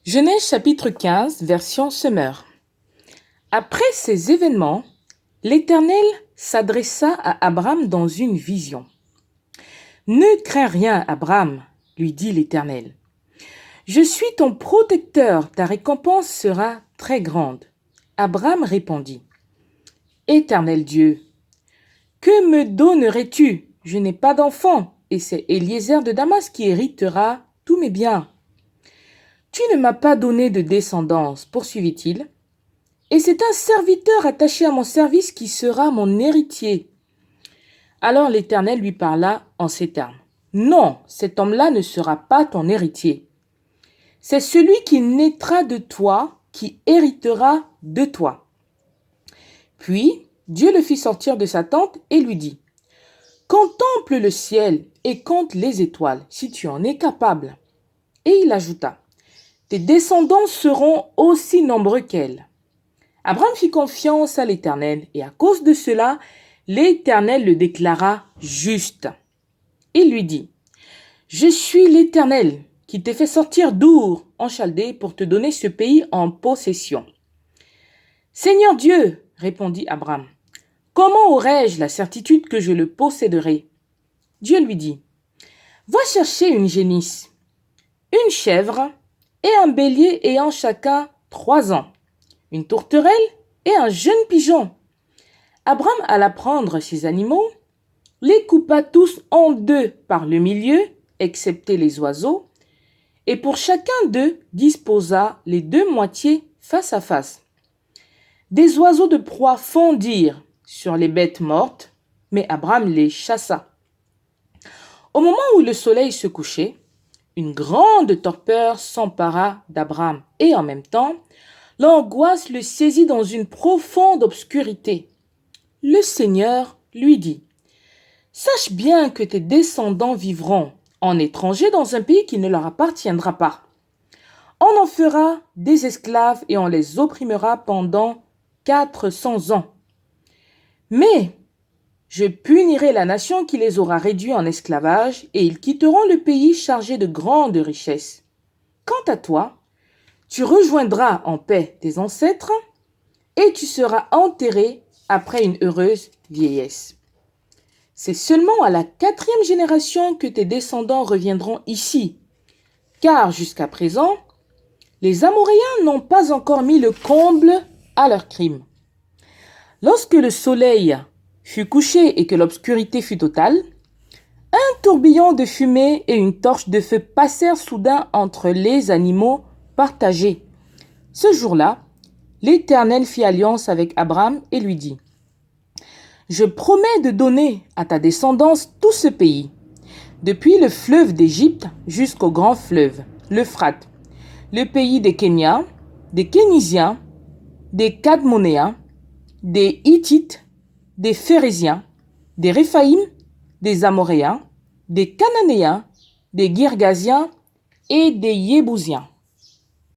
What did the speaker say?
Genèse chapitre 15, version Semeur. Après ces événements, l'Éternel s'adressa à Abraham dans une vision. « Ne crains rien, Abraham, lui dit l'Éternel. Je suis ton protecteur, ta récompense sera très grande. » Abraham répondit, « Éternel Dieu, que me donnerais-tu? Je n'ai pas d'enfant, et c'est Eliezer de Damas qui héritera tous mes biens. » « Tu ne m'as pas donné de descendance, poursuivit-il, et c'est un serviteur attaché à mon service qui sera mon héritier. » Alors l'Éternel lui parla en ces termes. « Non, cet homme-là ne sera pas ton héritier. C'est celui qui naîtra de toi qui héritera de toi. » Puis Dieu le fit sortir de sa tente et lui dit, « Contemple le ciel et compte les étoiles, si tu en es capable. » Et il ajouta, « Tes descendants seront aussi nombreux qu'elle. » Abraham fit confiance à l'Éternel, et à cause de cela, l'Éternel le déclara juste. Il lui dit, « Je suis l'Éternel qui t'ai fait sortir d'Our en Chaldée pour te donner ce pays en possession. » « Seigneur Dieu, répondit Abraham, « comment aurais-je la certitude que je le posséderai ?» Dieu lui dit, « Va chercher une génisse, une chèvre et un bélier ayant chacun 3 ans, une tourterelle et un jeune pigeon. » Abraham alla prendre ces animaux, les coupa tous en deux par le milieu, excepté les oiseaux, et pour chacun d'eux disposa les 2 moitiés face à face. Des oiseaux de proie fondirent sur les bêtes mortes, mais Abraham les chassa. Au moment où le soleil se couchait, une grande torpeur s'empara d'Abraham et en même temps, l'angoisse le saisit dans une profonde obscurité. Le Seigneur lui dit, « Sache bien que tes descendants vivront en étrangers dans un pays qui ne leur appartiendra pas. On en fera des esclaves et on les opprimera pendant 400 ans. Mais je punirai la nation qui les aura réduits en esclavage et ils quitteront le pays chargé de grandes richesses. Quant à toi, tu rejoindras en paix tes ancêtres et tu seras enterré après une heureuse vieillesse. C'est seulement à la 4e génération que tes descendants reviendront ici, car jusqu'à présent, les Amoréens n'ont pas encore mis le comble à leurs crimes. » Lorsque le soleil fut couché et que l'obscurité fut totale, un tourbillon de fumée et une torche de feu passèrent soudain entre les animaux partagés. Ce jour-là, l'Éternel fit alliance avec Abraham et lui dit, « Je promets de donner à ta descendance tout ce pays, depuis le fleuve d'Égypte jusqu'au grand fleuve, l'Euphrate, le pays des Kéniens, des Kénisiens, des Cadmonéens, des Hittites, des Phérésiens, des Réphaïm, des Amoréens, des Cananéens, des Girgasiens et des Yébousiens.